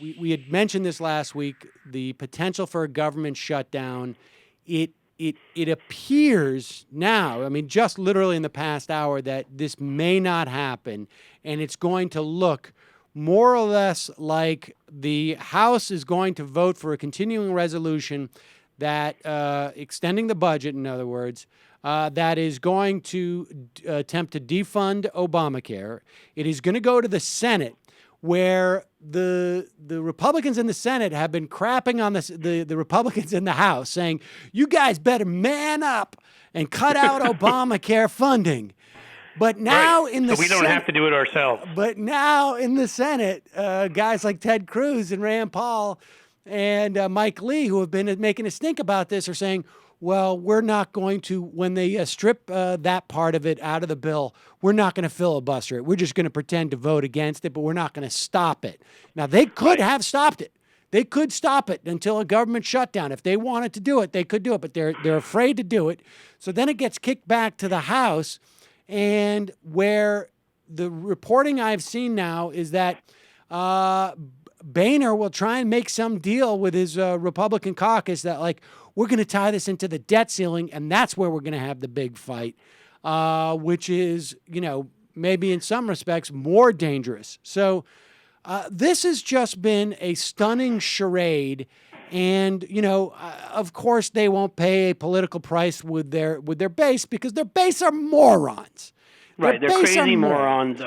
we had mentioned this last week, the potential for a government shutdown. It appears now, I mean, just literally in the past hour, that this may not happen, and it's going to look more or less like the House is going to vote for a continuing resolution that extending the budget, in other words, that is going to attempt to defund Obamacare. It is going to go to the Senate, where the Republicans in the Senate have been crapping on the Republicans in the House, saying, you guys better man up and cut out Obamacare funding. But now in the Senate, so we don't have to do it ourselves. But now in the Senate, guys like Ted Cruz and Rand Paul and Mike Lee, who have been making a stink about this, are saying, well, we're not going to, when they strip that part of it out of the bill, we're not going to filibuster it. We're just going to pretend to vote against it, but we're not going to stop it. Now, they could have stopped it. They could stop it until a government shutdown. If they wanted to do it, they could do it, but they're afraid to do it. So then it gets kicked back to the House, and where the reporting I've seen now is that Boehner will try and make some deal with his Republican caucus that, like, we're going to tie this into the debt ceiling, and that's where we're going to have the big fight, which is, maybe in some respects more dangerous. So this has just been a stunning charade. And, of course, they won't pay a political price with their base, because their base are morons. Right, they're crazy morons.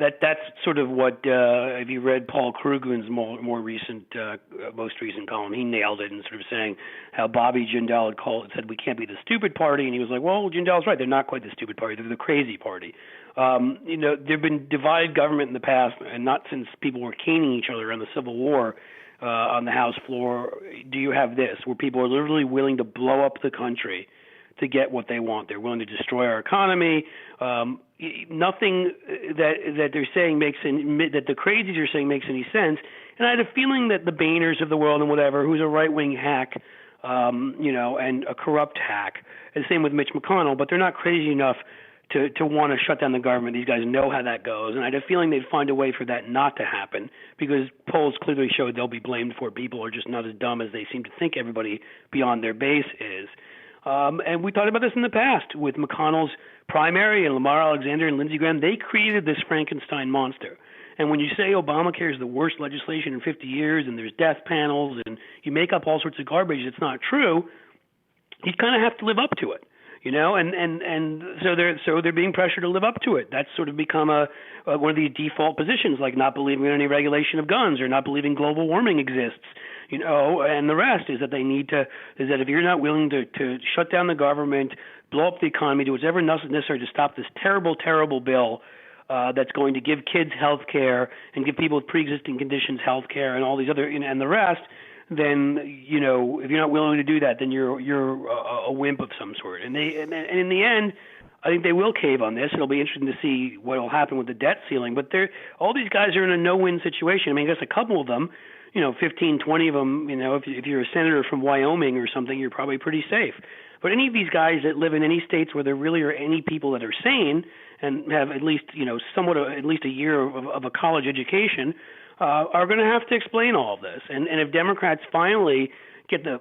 That's sort of what, if you read Paul Krugman's most recent column, he nailed it in sort of saying how Bobby Jindal had said we can't be the stupid party, and he was like, well, Jindal's right, they're not quite the stupid party, they're the crazy party. There've been divided government in the past, and not since people were caning each other around the Civil War on the House floor. Do you have this, where people are literally willing to blow up the country to get what they want? They're willing to destroy our economy. Nothing that they're saying that the crazies are saying makes any sense. And I had a feeling that the Boehners of the world and whatever, who's a right-wing hack, and a corrupt hack, and same with Mitch McConnell, but they're not crazy enough to want to shut down the government. These guys know how that goes, and I had a feeling they'd find a way for that not to happen, because polls clearly showed they'll be blamed for it. People are just not as dumb as they seem to think everybody beyond their base is. And we talked about this in the past with McConnell's primary and Lamar Alexander and Lindsey Graham. They created this Frankenstein monster. And when you say Obamacare is the worst legislation in 50 years and there's death panels and you make up all sorts of garbage that's not true, you kind of have to live up to it. And so they're being pressured to live up to it. That's sort of become one of these default positions, like not believing in any regulation of guns or not believing global warming exists. And the rest is that if you're not willing to shut down the government, blow up the economy, do whatever necessary to stop this terrible, terrible bill that's going to give kids health care and give people with pre-existing conditions health care and all these other and the rest, then if you're not willing to do that, then you're a wimp of some sort. And in the end, I think they will cave on this. It'll be interesting to see what will happen with the debt ceiling. But all these guys are in a no-win situation. I mean, I guess a couple of them, 15, 20 of them, if you're a senator from Wyoming or something, you're probably pretty safe. But any of these guys that live in any states where there really are any people that are sane and have at least, at least a year of a college education, are going to have to explain all of this. And if Democrats finally get the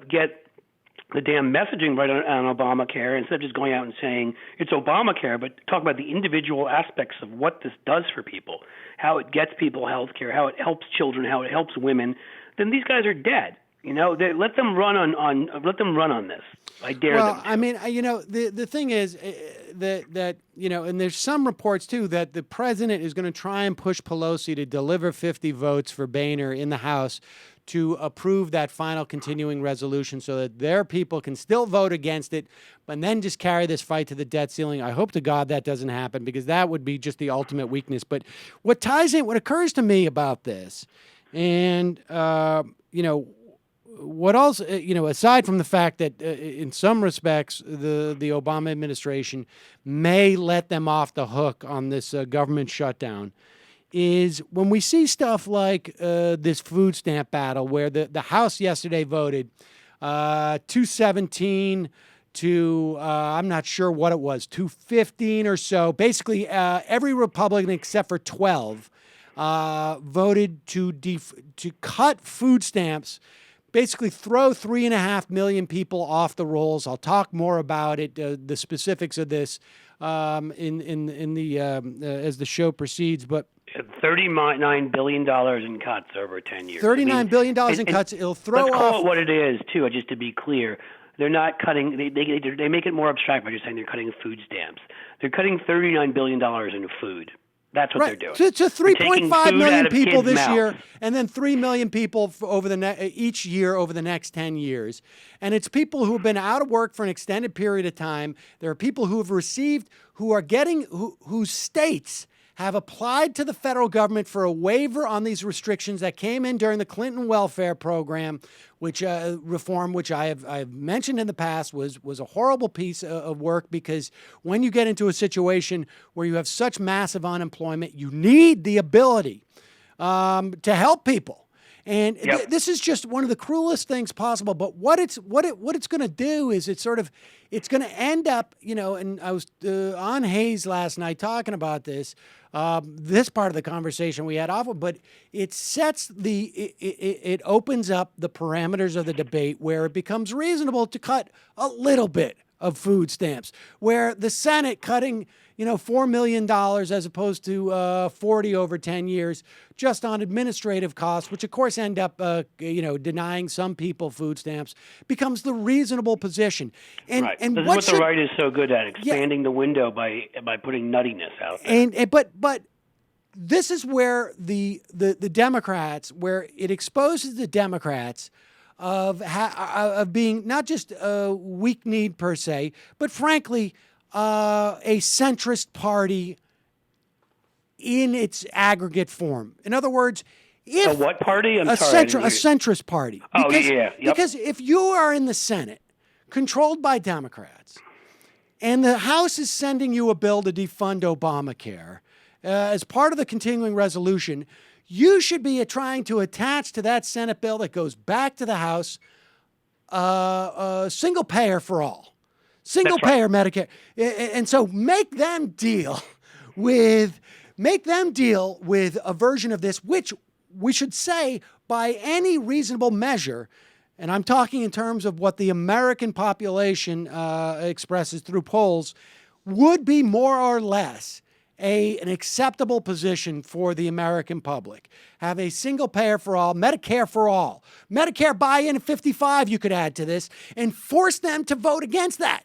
damn messaging right on Obamacare, instead of just going out and saying it's Obamacare, but talk about the individual aspects of what this does for people, how it gets people health care, how it helps children, how it helps women, then these guys are dead. Let them run on this. I dare them. Well, I mean, the thing is that and there's some reports too that the president is going to try and push Pelosi to deliver 50 votes for Boehner in the House to approve that final continuing resolution so that their people can still vote against it, but then just carry this fight to the debt ceiling. I hope to God that doesn't happen, because that would be just the ultimate weakness. But what occurs to me about this, and, what also, aside from the fact that in some respects the Obama administration may let them off the hook on this government shutdown, is when we see stuff like this food stamp battle, where the House yesterday voted 217 to, I'm not sure what it was, 215 or so. Basically, every Republican except for 12 voted to cut food stamps, basically throw 3.5 million people off the rolls. I'll talk more about it, the specifics of this, in the as the show proceeds. But $39 billion in cuts over 10 years. $39 billion in cuts. It'll throw let's off. Call it what it is, too, just to be clear. They're not cutting. They make it more abstract by just saying they're cutting food stamps. They're cutting $39 billion in food. That's what they're doing. So it's 3.5 million people this year, mouths. and then 3 million people over each year over the next 10 years. And it's people who have been out of work for an extended period of time. There are people who have received, whose states have applied to the federal government for a waiver on these restrictions that came in during the Clinton welfare program, which reform, which I have mentioned in the past, was a horrible piece of work, because when you get into a situation where you have such massive unemployment, you need the ability to help people. And this is just one of the cruelest things possible. But what it's going to do is it's going to end up, and I was on Hayes last night talking about this part of the conversation we had off of, but it sets it opens up the parameters of the debate where it becomes reasonable to cut a little bit of food stamps, where the Senate cutting, $4 million as opposed to 40 over 10 years just on administrative costs, which of course end up, denying some people food stamps, becomes the reasonable position. And, right. and this what is what the right is so good at, expanding the window by putting nuttiness out there. But this is where the Democrats, where it exposes the Democrats of being not just a weak-kneed per se, but frankly, a centrist party in its aggregate form. In other words, a what party? I'm sorry. A centrist party. Because if you are in the Senate, controlled by Democrats, and the House is sending you a bill to defund Obamacare as part of the continuing resolution, you should be trying to attach to that Senate bill that goes back to the House single payer for all. Single payer Medicare. And so make them deal with a version of this, which we should say by any reasonable measure, and I'm talking in terms of what the American population expresses through polls, would be more or less an acceptable position for the American public. Have a single payer for all, Medicare for all. Medicare buy-in at 55 you could add to this, and force them to vote against that.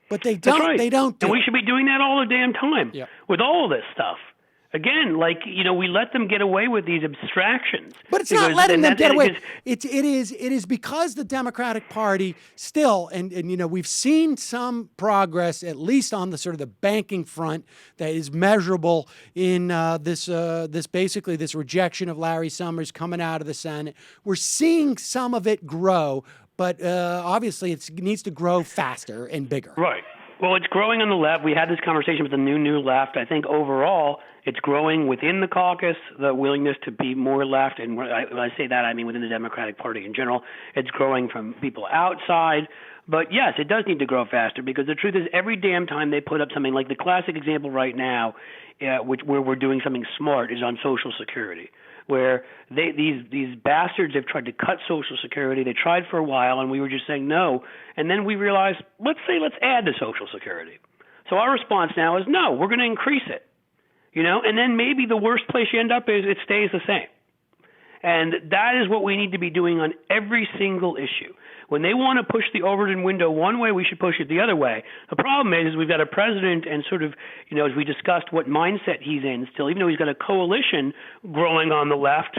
But they don't. Right. They don't. And we should be doing that all the damn time with all of this stuff. Again, we let them get away with these abstractions. But it's not letting them get away. It is because the Democratic Party still, and we've seen some progress, at least on the sort of the banking front, that is measurable in this rejection of Larry Summers coming out of the Senate. We're seeing some of it grow. But obviously, it needs to grow faster and bigger. Right. Well, it's growing on the left. We had this conversation with the new left. I think overall, it's growing within the caucus, the willingness to be more left. And when I say that, I mean within the Democratic Party in general. It's growing from people outside. But yes, it does need to grow faster, because the truth is every damn time they put up something, like the classic example right now, where we're doing something smart, is on Social Security, where these bastards have tried to cut Social Security. They tried for a while, and we were just saying no. And then we realized, let's add to Social Security. So our response now is, no, we're going to increase it. And then maybe the worst place you end up is it stays the same. And that is what we need to be doing on every single issue. When they want to push the Overton window one way, we should push it the other way. The problem is we've got a president, and sort of, as we discussed, what mindset he's in still, even though he's got a coalition growing on the left,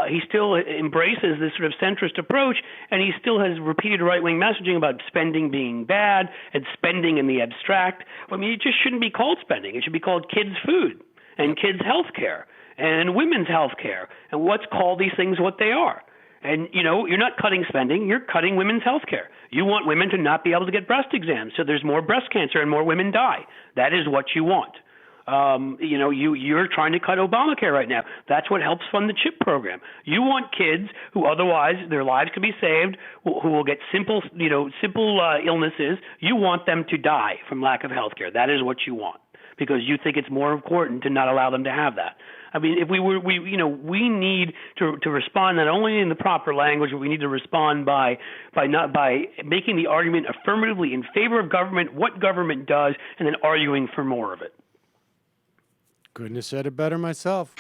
he still embraces this sort of centrist approach, and he still has repeated right-wing messaging about spending being bad and spending in the abstract. I mean, it just shouldn't be called spending. It should be called kids' food and kids' health care and women's health care, and let's call these things what they are. And, you're not cutting spending, you're cutting women's health care. You want women to not be able to get breast exams, so there's more breast cancer and more women die. That is what you want. You're trying to cut Obamacare right now. That's what helps fund the CHIP program. You want kids who otherwise their lives could be saved, who will get simple illnesses. You want them to die from lack of health care. That is what you want. because you think it's more important to not allow them to have that. I mean, if we need to respond not only in the proper language, but we need to respond by making the argument affirmatively in favor of government, what government does, and then arguing for more of it. Couldn't have said it better myself.